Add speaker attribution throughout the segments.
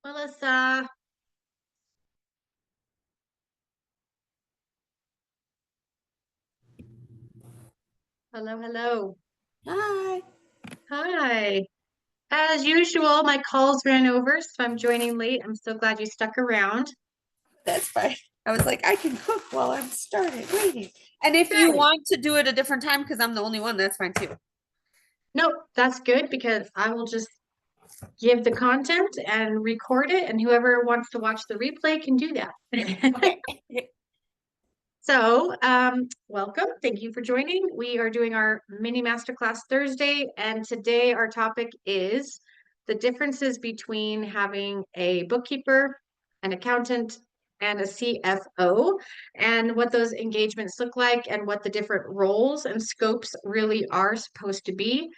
Speaker 1: Melissa, hello, hello.
Speaker 2: Hi.
Speaker 1: Hi. As usual, my calls ran over, so I'm joining late. I'm so glad you stuck around.
Speaker 2: That's fine. I was like, I can cook while I'm started waiting. And if you
Speaker 1: Right.
Speaker 2: want to do it a different time, because I'm the only one, that's fine too.
Speaker 1: Nope, that's good because I will just give the content and record it, and whoever wants to watch the replay can do that.
Speaker 2: Okay.
Speaker 1: So, welcome. Thank you for joining. We are doing our mini masterclass Thursday, and today our topic is the differences between having a bookkeeper, an accountant, and a CFO, and what those engagements look like, and what the different roles and scopes really are supposed to be.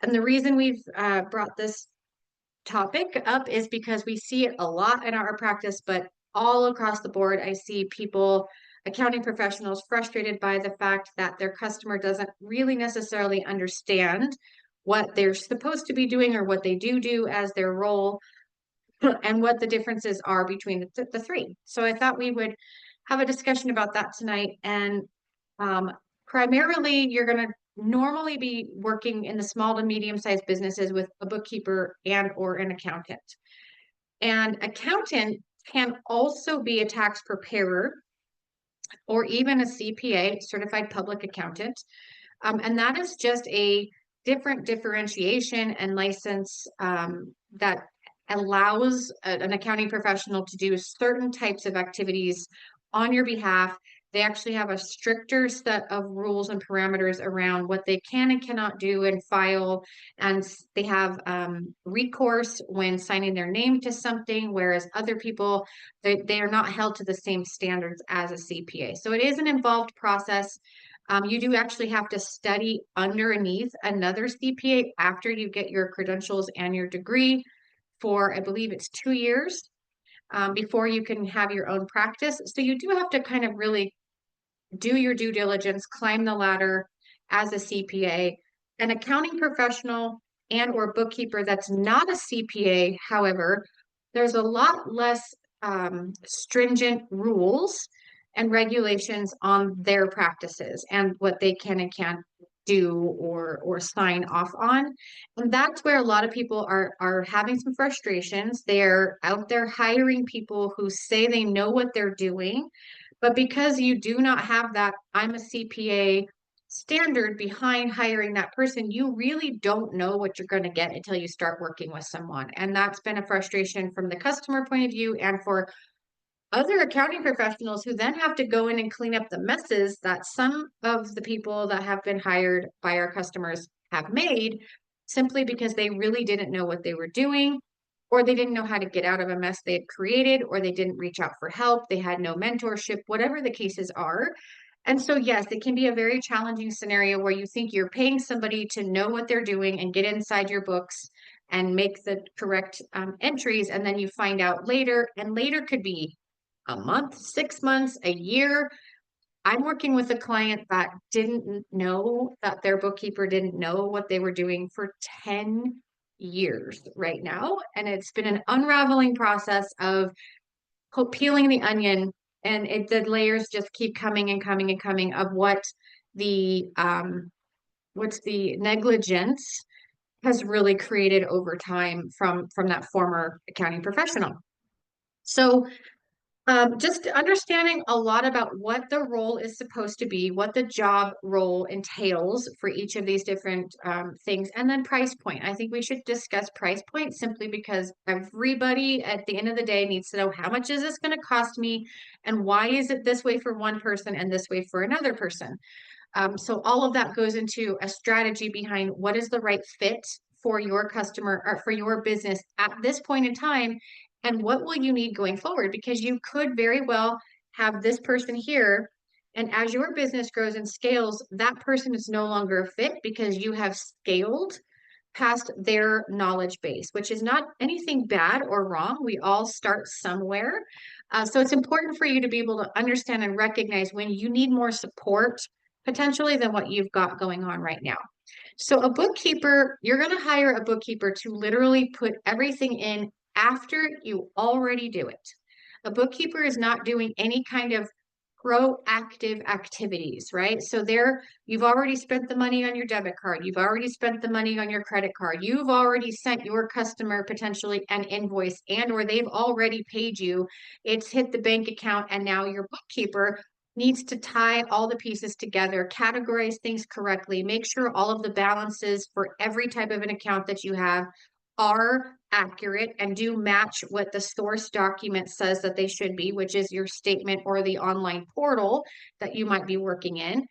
Speaker 1: And the reason we've brought this topic up is because we see it a lot in our practice, but all across the board, I see people, accounting professionals, frustrated by the fact that their customer doesn't really necessarily understand what they're supposed to be doing or what they do as their role and what the differences are between the three. So I thought we would have a discussion about that tonight. And um, primarily, you're going to normally be working in the small to medium sized businesses with a bookkeeper and or an accountant. And accountant can also be a tax preparer or even a CPA, certified public accountant. And that is just a different differentiation and license that allows an accounting professional to do certain types of activities on your behalf. They actually have a stricter set of rules and parameters around what they can and cannot do and file. And they have recourse when signing their name to something, whereas other people, they are not held to the same standards as a CPA. So it is an involved process. You do actually have to study underneath another CPA after you get your credentials and your degree for, I believe it's 2 years before you can have your own practice. So you do have to kind of really do your due diligence, climb the ladder as a CPA. An accounting professional and or bookkeeper that's not a CPA, however, there's a lot less stringent rules and regulations on their practices and what they can and can't do or sign off on. And that's where a lot of people are having some frustrations. They're out there hiring people who say they know what they're doing, but because you do not have that I'm a CPA standard behind hiring that person, you really don't know what you're going to get until you start working with someone. And that's been a frustration from the customer point of view and for other accounting professionals who then have to go in and clean up the messes that some of the people that have been hired by our customers have made simply because they really didn't know what they were doing, or they didn't know how to get out of a mess they had created, or they didn't reach out for help, they had no mentorship, whatever the cases are. And so, yes, it can be a very challenging scenario where you think you're paying somebody to know what they're doing and get inside your books and make the correct entries. And then you find out later, and later could be a month, 6 months, a year. I'm working with a client that didn't know that their bookkeeper didn't know what they were doing for 10 years right now. And it's been an unraveling process of peeling the onion, and the layers just keep coming and coming and coming of the what's the negligence has really created over time from that former accounting professional. So just understanding a lot about what the role is supposed to be, what the job role entails for each of these different things, and then price point. I think we should discuss price point simply because everybody at the end of the day needs to know how much is this going to cost me and why is it this way for one person and this way for another person. So all of that goes into a strategy behind what is the right fit for your customer or for your business at this point in time, and what will you need going forward? Because you could very well have this person here, and as your business grows and scales, that person is no longer a fit because you have scaled past their knowledge base, which is not anything bad or wrong. We all start somewhere. So it's important for you to be able to understand and recognize when you need more support potentially than what you've got going on right now. So a bookkeeper, you're going to hire a bookkeeper to literally put everything in after you already do it. A bookkeeper is not doing any kind of proactive activities, right? So you've already spent the money on your debit card. You've already spent the money on your credit card. You've already sent your customer potentially an invoice and or they've already paid you. It's hit the bank account and now your bookkeeper needs to tie all the pieces together, categorize things correctly, make sure all of the balances for every type of an account that you have are accurate and do match what the source document says that they should be, which is your statement or the online portal that you might be working in.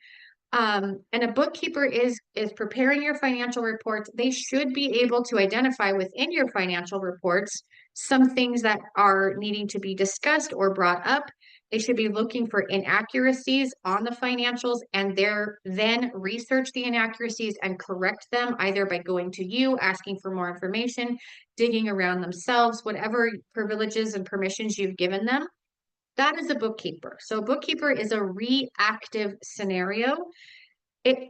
Speaker 1: And a bookkeeper is preparing your financial reports. They should be able to identify within your financial reports some things that are needing to be discussed or brought up. They should be looking for inaccuracies on the financials and then research the inaccuracies and correct them either by going to you, asking for more information, digging around themselves, whatever privileges and permissions you've given them. That is a bookkeeper. So a bookkeeper is a reactive scenario.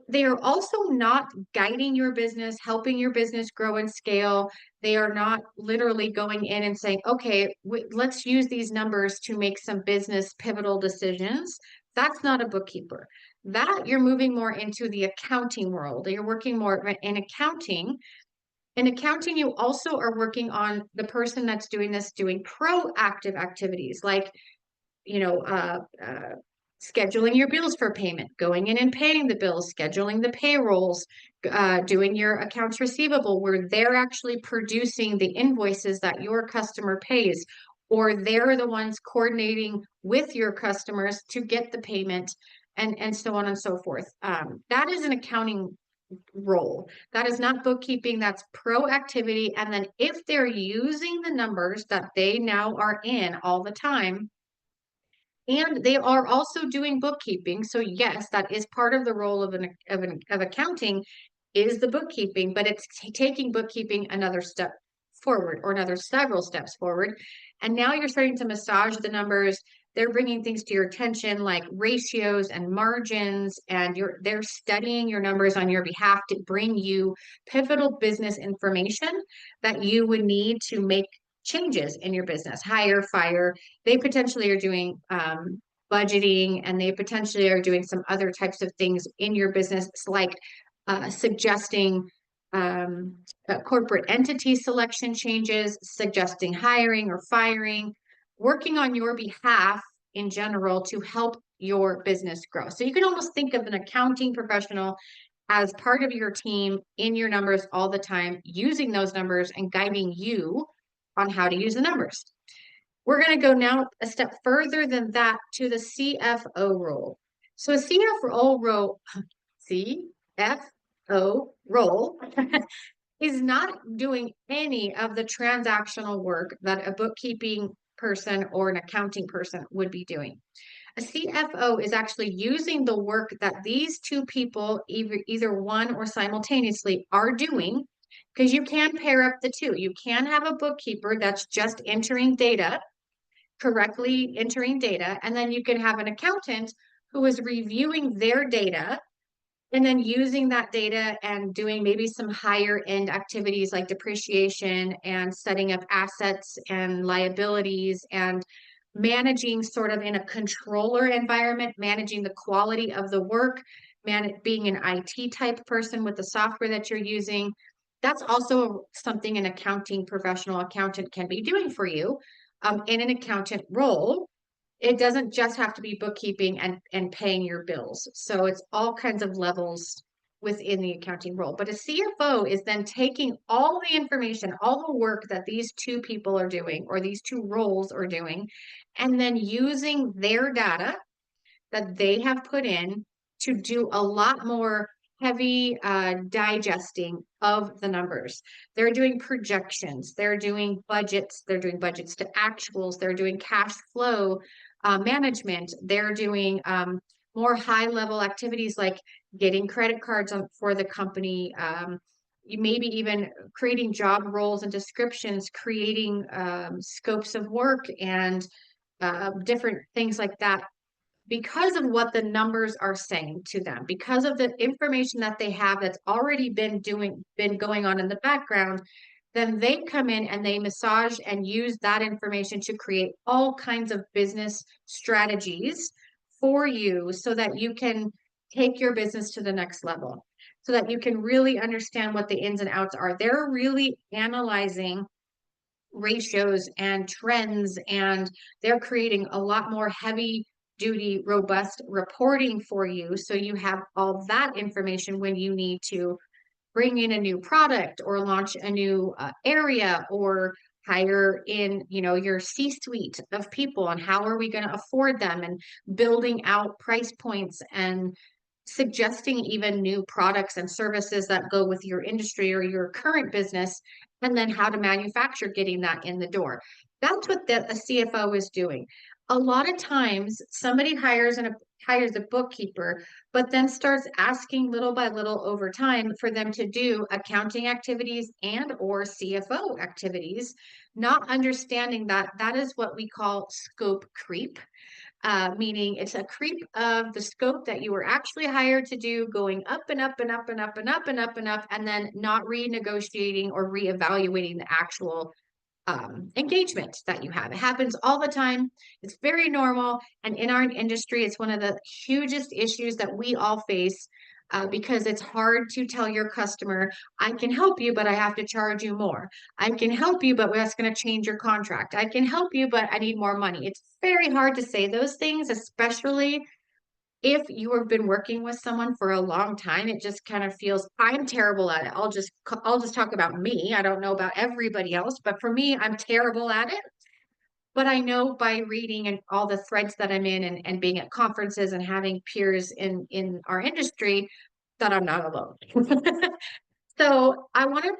Speaker 1: They are also not guiding your business, helping your business grow and scale. They are not literally going in and saying, okay, let's use these numbers to make some business pivotal decisions. That's not a bookkeeper. That you're moving more into the accounting world. You're working more in accounting. In accounting, you also are working on the person that's doing this, doing proactive activities like you know, scheduling your bills for payment, going in and paying the bills, scheduling the payrolls, doing your accounts receivable, where they're actually producing the invoices that your customer pays, or they're the ones coordinating with your customers to get the payment, and so on and so forth. That is an accounting role. That is not bookkeeping, that's proactivity. And then if they're using the numbers that they now are in all the time, and they are also doing bookkeeping. So yes, that is part of the role of accounting is the bookkeeping, but it's taking bookkeeping another step forward or another several steps forward. And now you're starting to massage the numbers. They're bringing things to your attention like ratios and margins, and they're studying your numbers on your behalf to bring you pivotal business information that you would need to make changes in your business, hire, fire. They potentially are doing budgeting, and they potentially are doing some other types of things in your business, like suggesting corporate entity selection changes, suggesting hiring or firing, working on your behalf in general to help your business grow. So you can almost think of an accounting professional as part of your team in your numbers all the time, using those numbers and guiding you on how to use the numbers. We're going to go now a step further than that to the CFO role. So a CFO role, CFO role is not doing any of the transactional work that a bookkeeping person or an accounting person would be doing. A CFO is actually using the work that these two people, either one or simultaneously, are doing, because you can pair up the two. You can have a bookkeeper that's just entering data, correctly entering data, and then you can have an accountant who is reviewing their data and then using that data and doing maybe some higher end activities like depreciation and setting up assets and liabilities and managing sort of in a controller environment, managing the quality of the work, being an IT type person with the software that you're using. That's also something an accounting professional accountant can be doing for you in an accountant role. It doesn't just have to be bookkeeping and paying your bills. So it's all kinds of levels within the accounting role. But a CFO is then taking all the information, all the work that these two people are doing, or these two roles are doing, and then using their data that they have put in to do a lot more heavy digesting of the numbers. They're doing projections, they're doing budgets to actuals, they're doing cash flow management, they're doing more high level activities like getting credit cards for the company. You maybe even creating job roles and descriptions, creating scopes of work and different things like that, because of what the numbers are saying to them, because of the information that they have that's already been going on in the background. then they come in and they massage and use that information to create all kinds of business strategies for you so that you can take your business to the next level, so that you can really understand what the ins and outs are. They're really analyzing ratios and trends, and they're creating a lot more heavy duty, robust reporting for you. So you have all that information when you need to bring in a new product or launch a new area or hire in, your C-suite of people, and how are we going to afford them, and building out price points and suggesting even new products and services that go with your industry or your current business, and then how to manufacture getting that in the door. That's what a CFO is doing. A lot of times somebody hires a bookkeeper, but then starts asking little by little over time for them to do accounting activities and or CFO activities, not understanding that that is what we call scope creep, meaning it's a creep of the scope that you were actually hired to do, going up and up and up and up and up and up and up, and then not renegotiating or reevaluating the actual engagement that you have. It happens all the time. It's very normal. And in our industry, it's one of the hugest issues that we all face, because it's hard to tell your customer, I can help you, but I have to charge you more. I can help you, but that's going to change your contract. I can help you, but I need more money. It's very hard to say those things, especially if you have been working with someone for a long time. It just kind of feels, I'm terrible at it. I'll just talk about me. I don't know about everybody else, but for me, I'm terrible at it. But I know by reading and all the threads that I'm in, and being at conferences and having peers in our industry, that I'm not alone. So I wanted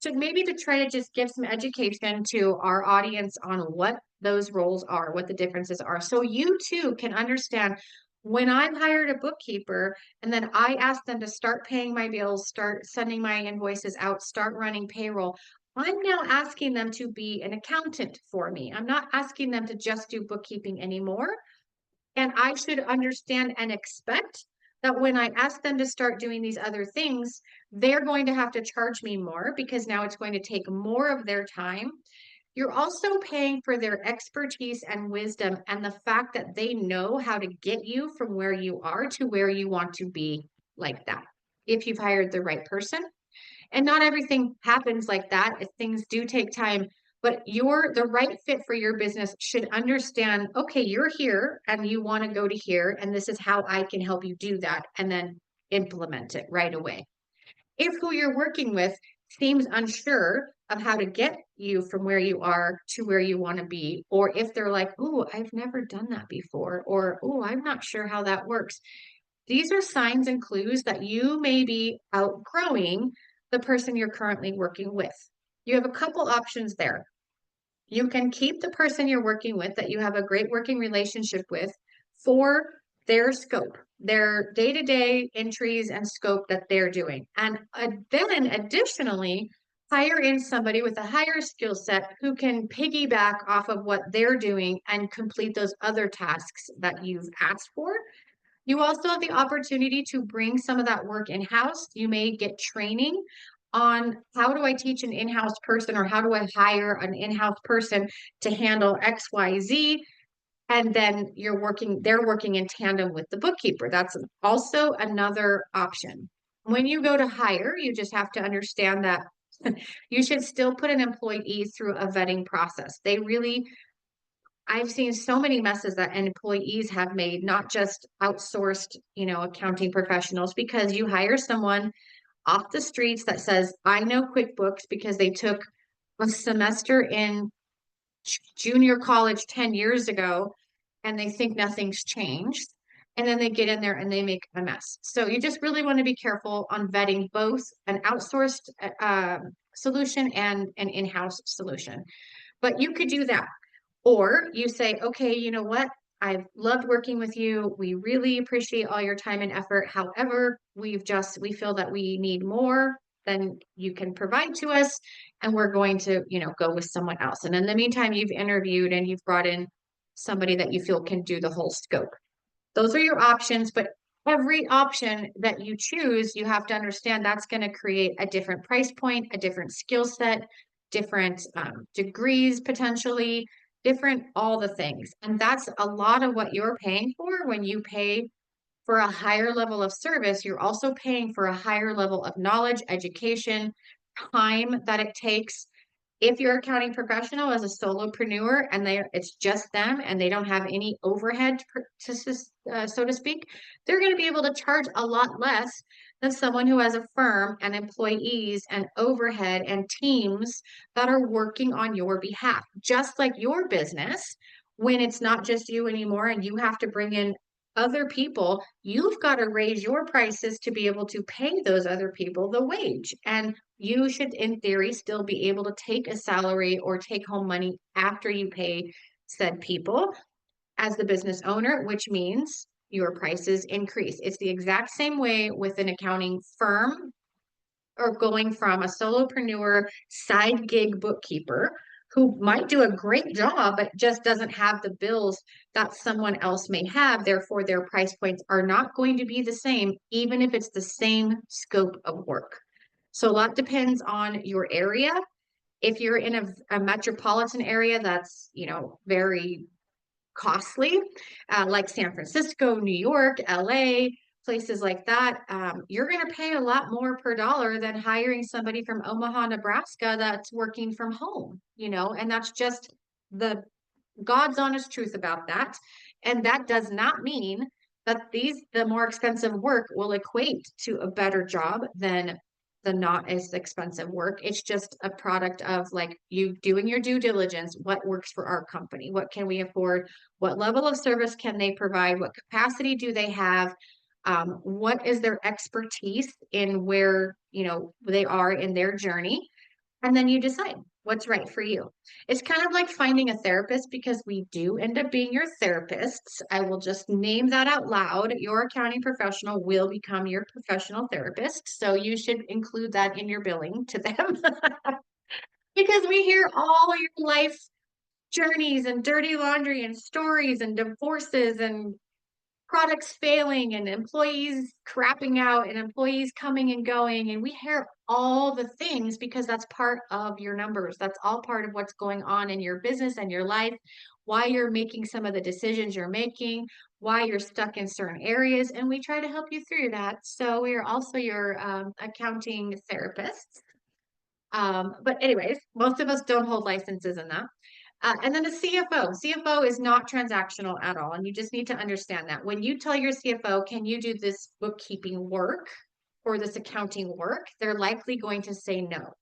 Speaker 1: to maybe to try to just give some education to our audience on what those roles are, what the differences are. So you too can understand, when I've hired a bookkeeper and then I ask them to start paying my bills, start sending my invoices out, start running payroll, I'm now asking them to be an accountant for me. I'm not asking them to just do bookkeeping anymore. And I should understand and expect that when I ask them to start doing these other things, they're going to have to charge me more, because now it's going to take more of their time. You're also paying for their expertise and wisdom, and the fact that they know how to get you from where you are to where you want to be, like that, if you've hired the right person. And not everything happens like that. Things do take time, but the right fit for your business should understand, okay, you're here and you want to go to here, and this is how I can help you do that, and then implement it right away. If who you're working with seems unsure of how to get you from where you are to where you want to be, or if they're like, oh, I've never done that before, or oh, I'm not sure how that works, these are signs and clues that you may be outgrowing the person you're currently working with. You have a couple options there. You can keep the person you're working with that you have a great working relationship with for their scope, their day-to-day entries and scope that they're doing. And then additionally, hire in somebody with a higher skill set who can piggyback off of what they're doing and complete those other tasks that you've asked for. You also have the opportunity to bring some of that work in-house. You may get training on, how do I teach an in-house person, or how do I hire an in-house person to handle XYZ? And then they're working in tandem with the bookkeeper. That's also another option. When you go to hire, you just have to understand that you should still put an employee through a vetting process. I've seen so many messes that employees have made, not just outsourced, accounting professionals, because you hire someone off the streets that says, I know QuickBooks because they took a semester in junior college 10 years ago, and they think nothing's changed. And then they get in there and they make a mess. So you just really want to be careful on vetting both an outsourced solution and an in-house solution. But you could do that. Or you say, okay, you know what? I've loved working with you. We really appreciate all your time and effort. However, we feel that we need more than you can provide to us. And we're going to, go with someone else. And in the meantime, you've interviewed and you've brought in somebody that you feel can do the whole scope. Those are your options, but every option that you choose, you have to understand that's going to create a different price point, a different skill set, different degrees, potentially, different, all the things. And that's a lot of what you're paying for when you pay for a higher level of service. You're also paying for a higher level of knowledge, education, time that it takes. If you're accounting professional as a solopreneur and it's just them and they don't have any overhead so to speak, they're going to be able to charge a lot less than someone who has a firm and employees and overhead and teams that are working on your behalf. Just like your business, when it's not just you anymore and you have to bring in other people, you've got to raise your prices to be able to pay those other people the wage. And you should, in theory, still be able to take a salary or take home money after you pay said people as the business owner, which means your prices increase. It's the exact same way with an accounting firm or going from a solopreneur side gig bookkeeper who might do a great job, but just doesn't have the bills that someone else may have. Therefore, their price points are not going to be the same, even if it's the same scope of work. So a lot depends on your area. If you're in a metropolitan area that's, very costly, like San Francisco, New York, LA, places like that, you're going to pay a lot more per dollar than hiring somebody from Omaha, Nebraska that's working from home, and that's just the God's honest truth about that. And that does not mean that the more expensive work will equate to a better job than the not as expensive work. It's just a product of like you doing your due diligence. What works for our company? What can we afford? What level of service can they provide? What capacity do they have? What is their expertise in where, they are in their journey? And then you decide what's right for you. It's kind of like finding a therapist because we do end up being your therapists. I will just name that out loud. Your accounting professional will become your professional therapist. So you should include that in your billing to them because we hear all your life journeys and dirty laundry and stories and divorces and products failing and employees crapping out and employees coming and going. And we hear all the things because that's part of your numbers. That's all part of what's going on in your business and your life, why you're making some of the decisions you're making, why you're stuck in certain areas. And we try to help you through that. So we are also your accounting therapists. But anyways, most of us don't hold licenses in that. And then a CFO. CFO is not transactional at all. And you just need to understand that. When you tell your CFO, can you do this bookkeeping work or this accounting work? They're likely going to say no.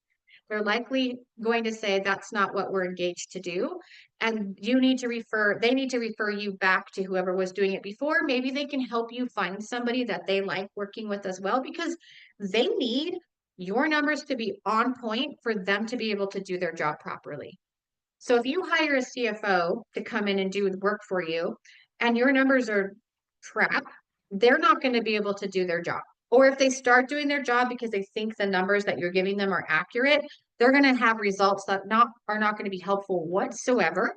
Speaker 1: They're likely going to say that's not what we're engaged to do. And they need to refer you back to whoever was doing it before. Maybe they can help you find somebody that they like working with as well, because they need your numbers to be on point for them to be able to do their job properly. So if you hire a CFO to come in and do the work for you and your numbers are crap, they're not going to be able to do their job. Or if they start doing their job because they think the numbers that you're giving them are accurate, they're going to have results that are not going to be helpful whatsoever.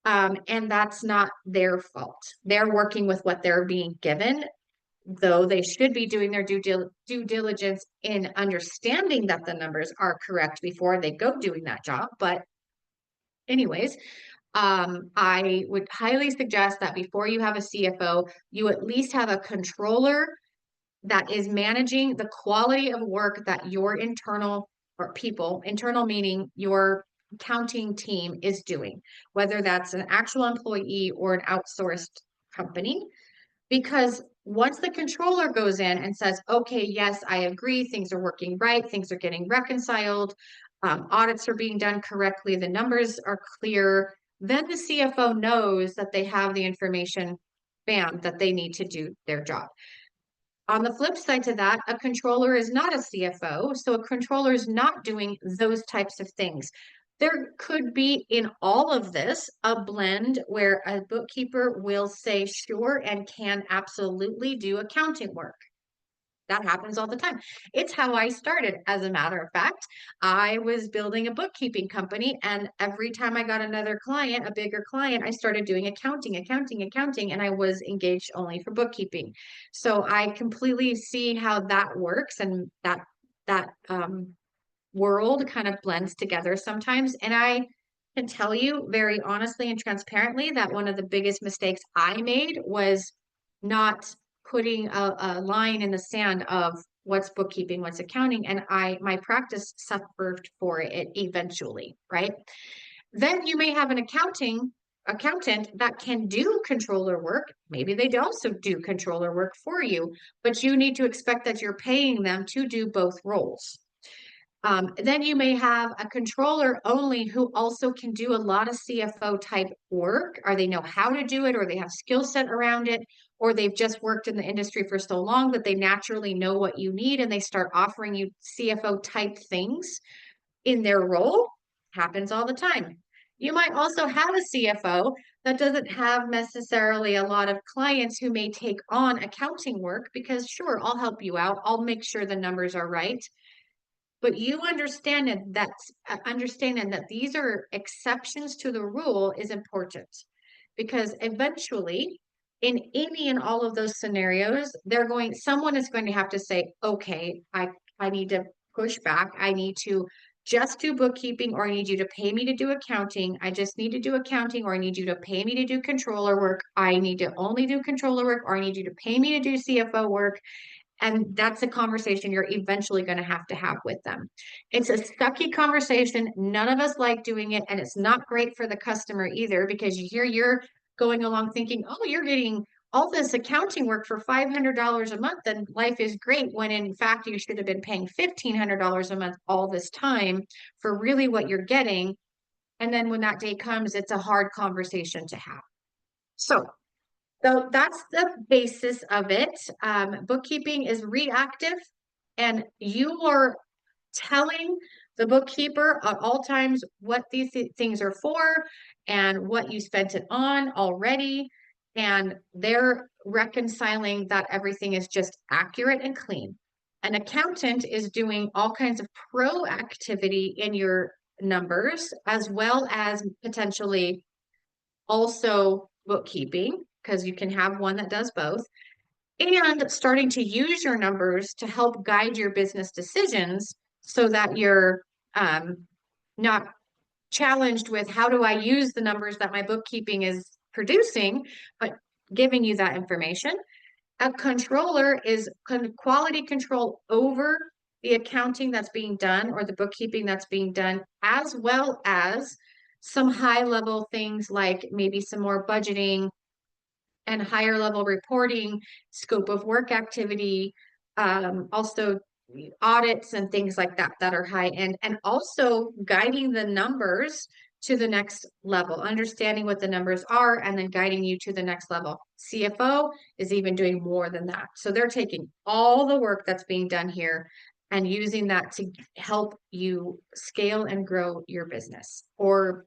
Speaker 1: And that's not their fault. They're working with what they're being given, though they should be doing their due diligence in understanding that the numbers are correct before they go doing that job. But anyways, I would highly suggest that before you have a CFO, you at least have a controller that is managing the quality of work that your internal meaning your accounting team is doing, whether that's an actual employee or an outsourced company. Because once the controller goes in and says, okay, yes, I agree, things are working right, things are getting reconciled, audits are being done correctly, the numbers are clear, then the CFO knows that they have the information, bam, that they need to do their job. On the flip side to that, a controller is not a CFO, so a controller is not doing those types of things. There could be in all of this a blend where a bookkeeper will say sure and can absolutely do accounting work. That happens all the time. It's how I started, as a matter of fact. I was building a bookkeeping company, and every time I got another client, a bigger client, I started doing accounting, and I was engaged only for bookkeeping. So I completely see how that works, and that world kind of blends together sometimes. And I can tell you very honestly and transparently that one of the biggest mistakes I made was not putting a line in the sand of what's bookkeeping, what's accounting, and my practice suffered for it eventually, right? Then you may have an accountant that can do controller work. Maybe they also do controller work for you, but you need to expect that you're paying them to do both roles. Then you may have a controller only who also can do a lot of CFO type work, or they know how to do it, or they have skill set around it, or they've just worked in the industry for so long that they naturally know what you need and they start offering you CFO type things in their role. Happens all the time. You might also have a CFO that doesn't have necessarily a lot of clients who may take on accounting work because, sure, I'll help you out. I'll make sure the numbers are right. But you understanding that these are exceptions to the rule is important because eventually, in any and all of those scenarios, someone is going to have to say, okay, I need to push back. I need to just do bookkeeping, or I need you to pay me to do accounting. I just need to do accounting, or I need you to pay me to do controller work. I need to only do controller work, or I need you to pay me to do CFO work. And that's a conversation you're eventually going to have with them. It's a sucky conversation. None of us like doing it. And it's not great for the customer either, because you're going along thinking, oh, you're getting all this accounting work for $500 a month, then life is great. When in fact, you should have been paying $1,500 a month all this time for really what you're getting. And then when that day comes, it's a hard conversation to have. So that's the basis of it. Bookkeeping is reactive, and you are telling the bookkeeper at all times what these things are for and what you spent it on already. And they're reconciling that everything is just accurate and clean. An accountant is doing all kinds of proactivity in your numbers, as well as potentially also bookkeeping, because you can have one that does both, and starting to use your numbers to help guide your business decisions so that you're not challenged with how do I use the numbers that my bookkeeping is producing, but giving you that information. A controller is quality control over the accounting that's being done or the bookkeeping that's being done, as well as some high level things like maybe some more budgeting and higher level reporting, scope of work activity, also audits and things like that that are high end, and also guiding the numbers to the next level, understanding what the numbers are, and then guiding you to the next level. CFO is even doing more than that. So they're taking all the work that's being done here and using that to help you scale and grow your business, or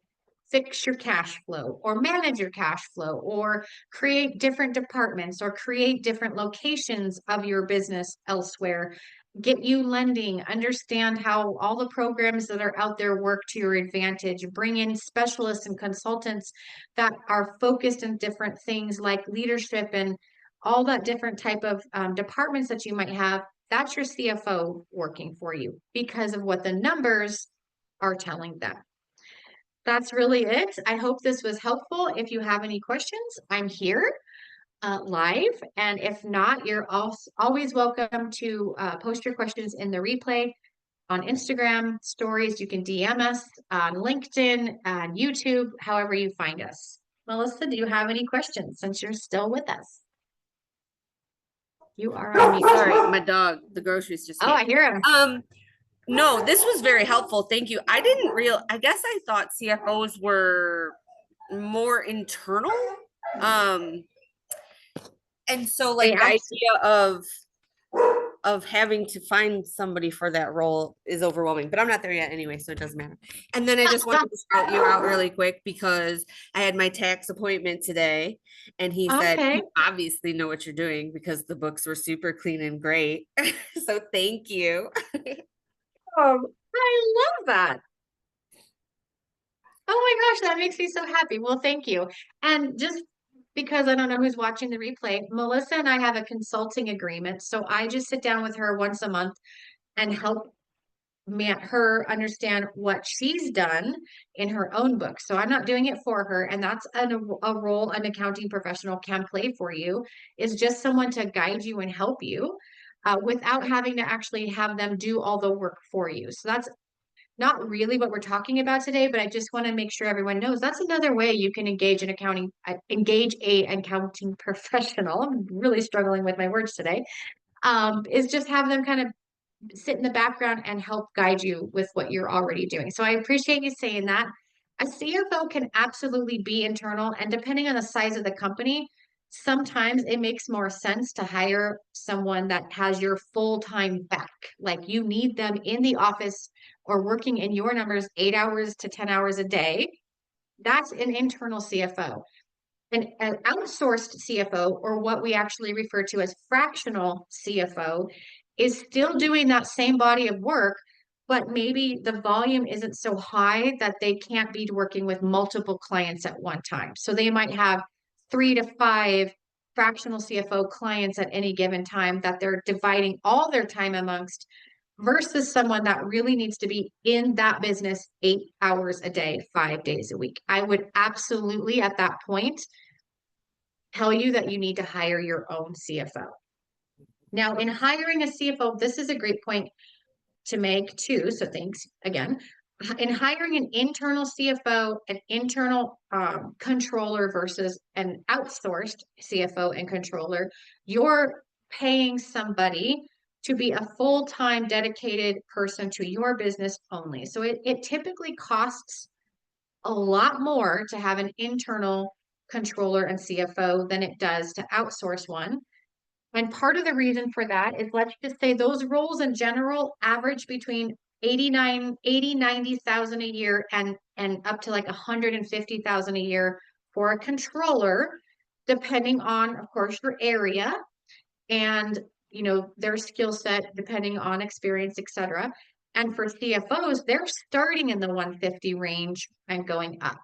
Speaker 1: fix your cash flow, or manage your cash flow, or create different departments, or create different locations of your business elsewhere, get you lending, understand how all the programs that are out there work to your advantage, bring in specialists and consultants that are focused in different things like leadership and all that different type of departments that you might have. That's your CFO working for you because of what the numbers are telling them. That's really it. I hope this was helpful. If you have any questions, I'm here live. And if not, you're always welcome to post your questions in the replay on Instagram stories. You can DM us on LinkedIn, on YouTube, however you find us. Melissa, do you have any questions since you're still with us? You are on mute.
Speaker 2: Sorry, my dog, the groceries just
Speaker 1: Oh,
Speaker 2: came.
Speaker 1: I hear him.
Speaker 2: No, this was very helpful. Thank you. I guess I thought CFOs were more internal. And so like the idea of having to find somebody for that role is overwhelming, but I'm not there yet anyway, so it doesn't matter. And then I just wanted to shout you out really quick because I had my tax appointment today, and he said,
Speaker 1: Okay.
Speaker 2: you obviously know what you're doing because the books were super clean and great. So thank you.
Speaker 1: I love that. Oh my gosh, that makes me so happy. Well, thank you. And just because I don't know who's watching the replay, Melissa and I have a consulting agreement. So I just sit down with her once a month and help her understand what she's done in her own book. So I'm not doing it for her. And that's a role an accounting professional can play for you, is just someone to guide you and help you without having to actually have them do all the work for you. So that's not really what we're talking about today, but I just want to make sure everyone knows that's another way you can engage a accounting professional. I'm really struggling with my words today. Is just have them kind of sit in the background and help guide you with what you're already doing. So I appreciate you saying that. A CFO can absolutely be internal, and depending on the size of the company, sometimes it makes more sense to hire someone that has your full-time back. Like you need them in the office or working in your numbers 8 hours to 10 hours a day. That's an internal CFO. An outsourced CFO, or what we actually refer to as fractional CFO, is still doing that same body of work, but maybe the volume isn't so high that they can't be working with multiple clients at one time. So they might have 3 to 5 fractional CFO clients at any given time that they're dividing all their time amongst, versus someone that really needs to be in that business 8 hours a day, 5 days a week. I would absolutely at that point tell you that you need to hire your own CFO. Now, in hiring a CFO, this is a great point to make too. So thanks again. In hiring an internal CFO, an internal controller versus an outsourced CFO and controller, you're paying somebody to be a full-time dedicated person to your business only. So it typically costs a lot more to have an internal controller and CFO than it does to outsource one. And part of the reason for that is, let's just say those roles in general average between 90,000 a year and up to like 150,000 a year for a controller, depending on, of course, your area and their skill set, depending on experience, etc. And for CFOs, they're starting in the 150 range and going up.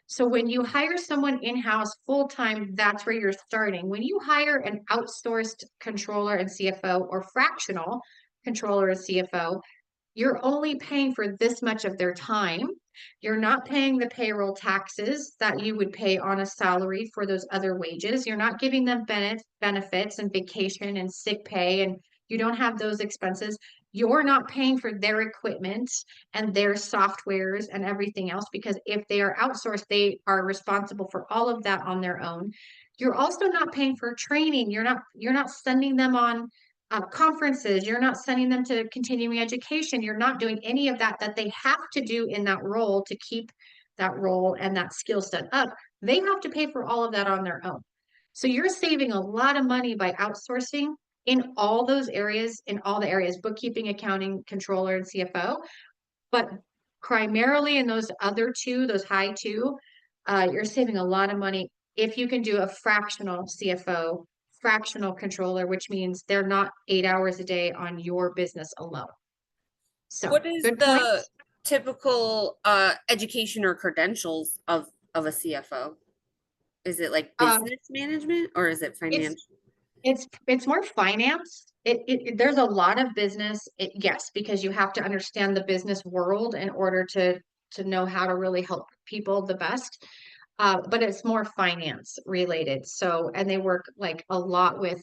Speaker 1: So when you hire someone in-house full-time, that's where you're starting. When you hire an outsourced controller and CFO, or fractional controller and CFO, you're only paying for this much of their time. You're not paying the payroll taxes that you would pay on a salary for those other wages. You're not giving them benefits and vacation and sick pay, and you don't have those expenses. You're not paying for their equipment and their softwares and everything else, because if they are outsourced, they are responsible for all of that on their own. You're also not paying for training. You're not sending them on conferences. You're not sending them to continuing education. You're not doing any of that they have to do in that role to keep that role and that skill set up. They have to pay for all of that on their own. So you're saving a lot of money by outsourcing in all those areas, in all the areas, bookkeeping, accounting, controller, and CFO. But primarily in those other two, those high two, you're saving a lot of money if you can do a fractional CFO, fractional controller, which means they're not 8 hours a day on your business alone. So
Speaker 2: What is
Speaker 1: good
Speaker 2: the
Speaker 1: points.
Speaker 2: typical education or credentials of a CFO? Is it like
Speaker 1: Um,
Speaker 2: business management or is it
Speaker 1: it's
Speaker 2: financial?
Speaker 1: it's more finance. There's a lot of business. Yes, because you have to understand the business world in order to know how to really help people the best. But it's more finance related. So, and they work like a lot with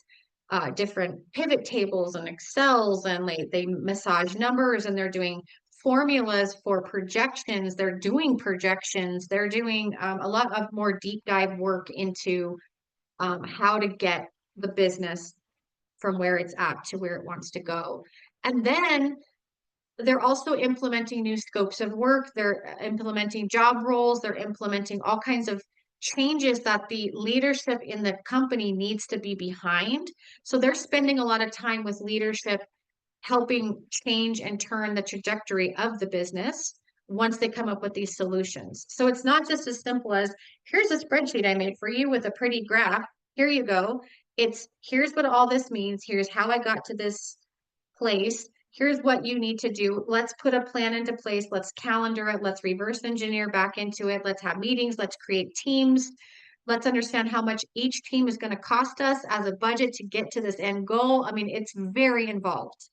Speaker 1: different pivot tables and Excels, and they massage numbers, and they're doing formulas for projections. They're doing projections. They're doing a lot of more deep dive work into how to get the business from where it's at to where it wants to go. And then they're also implementing new scopes of work. They're implementing job roles. They're implementing all kinds of changes that the leadership in the company needs to be behind. So they're spending a lot of time with leadership, helping change and turn the trajectory of the business once they come up with these solutions. So it's not just as simple as, here's a spreadsheet I made for you with a pretty graph. Here you go. It's, here's what all this means. Here's how I got to this place. Here's what you need to do. Let's put a plan into place. Let's calendar it. Let's reverse engineer back into it. Let's have meetings. Let's create teams. Let's understand how much each team is going to cost us as a budget to get to this end goal. I mean, it's very involved.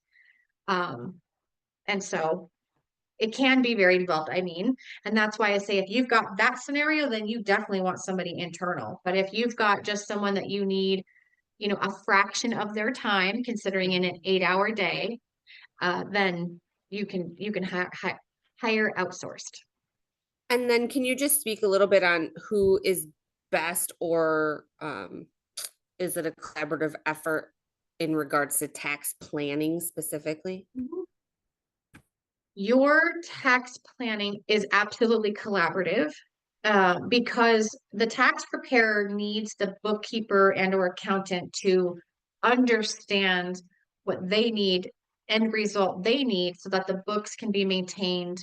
Speaker 1: Um, And so it can be very involved. I mean, and that's why I say if you've got that scenario, then you definitely want somebody internal. But if you've got just someone that you need, a fraction of their time, considering in an 8-hour day, then you can hire outsourced.
Speaker 2: And then can you just speak a little bit on who is best, or is it a collaborative effort in regards to tax planning specifically?
Speaker 1: Your tax planning is absolutely collaborative, because the tax preparer needs the bookkeeper and or accountant to understand what they need, end result they need, so that the books can be maintained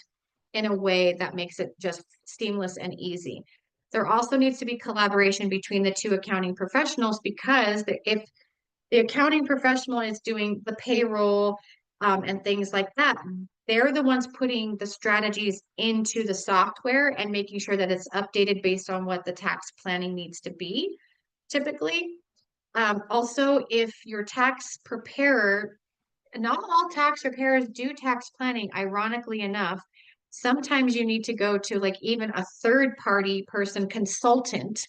Speaker 1: in a way that makes it just seamless and easy. There also needs to be collaboration between the two accounting professionals, because if the accounting professional is doing the payroll, and things like that, they're the ones putting the strategies into the software and making sure that it's updated based on what the tax planning needs to be, typically. Also, if your tax preparer, not all tax preparers do tax planning, ironically enough. Sometimes you need to go to like even a third party person, consultant,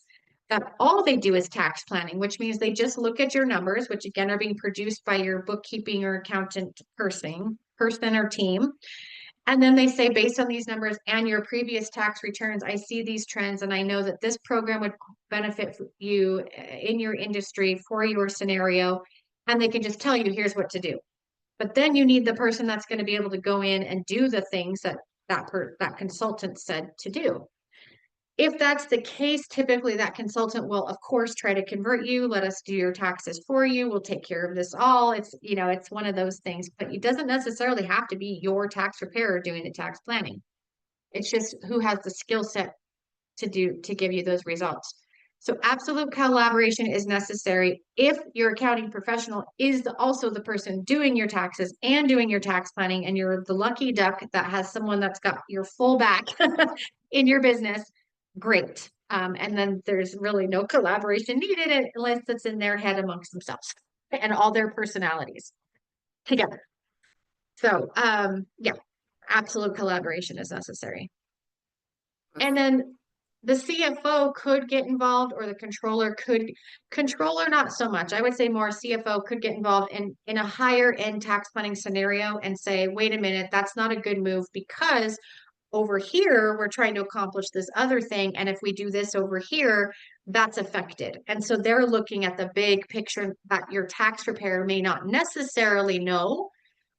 Speaker 1: that all they do is tax planning, which means they just look at your numbers, which again are being produced by your bookkeeping or accountant person or team. And then they say, based on these numbers and your previous tax returns, I see these trends, and I know that this program would benefit you in your industry for your scenario. And they can just tell you, here's what to do. But then you need the person that's going to be able to go in and do the things that consultant said to do. If that's the case, typically that consultant will, of course, try to convert you. Let us do your taxes for you. We'll take care of this all. It's one of those things, but it doesn't necessarily have to be your tax preparer doing the tax planning. It's just who has the skill set to give you those results. So absolute collaboration is necessary if your accounting professional is also the person doing your taxes and doing your tax planning, and you're the lucky duck that has someone that's got your full back in your business. Great. And then there's really no collaboration needed unless it's in their head amongst themselves and all their personalities together. So, yeah, absolute collaboration is necessary. And then the CFO could get involved, or the controller not so much. I would say more CFO could get involved in a higher end tax planning scenario and say, wait a minute, that's not a good move, because over here, we're trying to accomplish this other thing. And if we do this over here, that's affected. And so they're looking at the big picture that your tax preparer may not necessarily know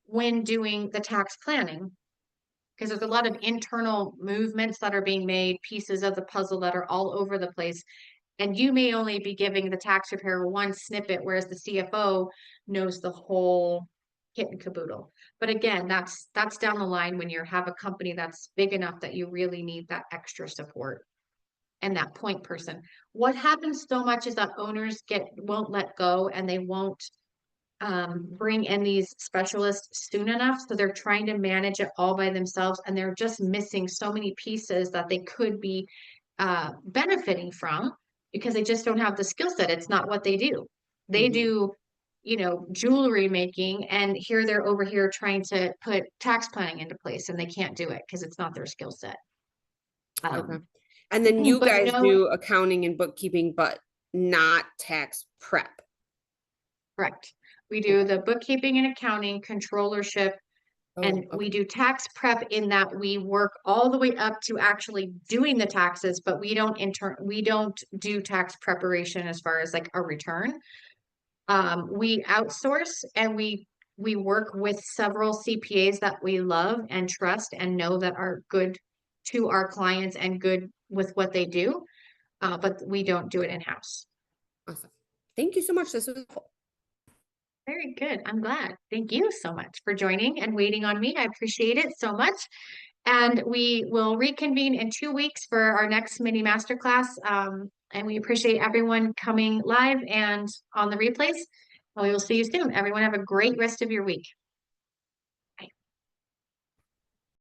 Speaker 1: when doing the tax planning, because there's a lot of internal movements that are being made, pieces of the puzzle that are all over the place. And you may only be giving the tax preparer one snippet, whereas the CFO knows the whole kit and caboodle. But again, that's down the line when you have a company that's big enough that you really need that extra support and that point person. What happens so much is that owners won't let go, and they won't bring in these specialists soon enough. So they're trying to manage it all by themselves, and they're just missing so many pieces that they could be benefiting from, because they just don't have the skill set. It's not what they do. They do, jewelry making, and here they're over here trying to put tax planning into place, and they can't do it because it's not their skill set.
Speaker 2: Okay. And then you
Speaker 1: but
Speaker 2: guys do accounting and bookkeeping, but not tax prep.
Speaker 1: Correct. We do the bookkeeping and accounting, controllership, and
Speaker 2: okay.
Speaker 1: we do tax prep, in that we work all the way up to actually doing the taxes, but we don't do tax preparation as far as like a return. We outsource, and we work with several CPAs that we love and trust and know that are good to our clients and good with what they do. But we don't do it in-house.
Speaker 2: Awesome. Thank you so much. This was cool.
Speaker 1: Very good. I'm glad. Thank you so much for joining and waiting on me. I appreciate it so much. And we will reconvene in 2 weeks for our next mini masterclass. And we appreciate everyone coming live and on the replays. We will see you soon. Everyone have a great rest of your week.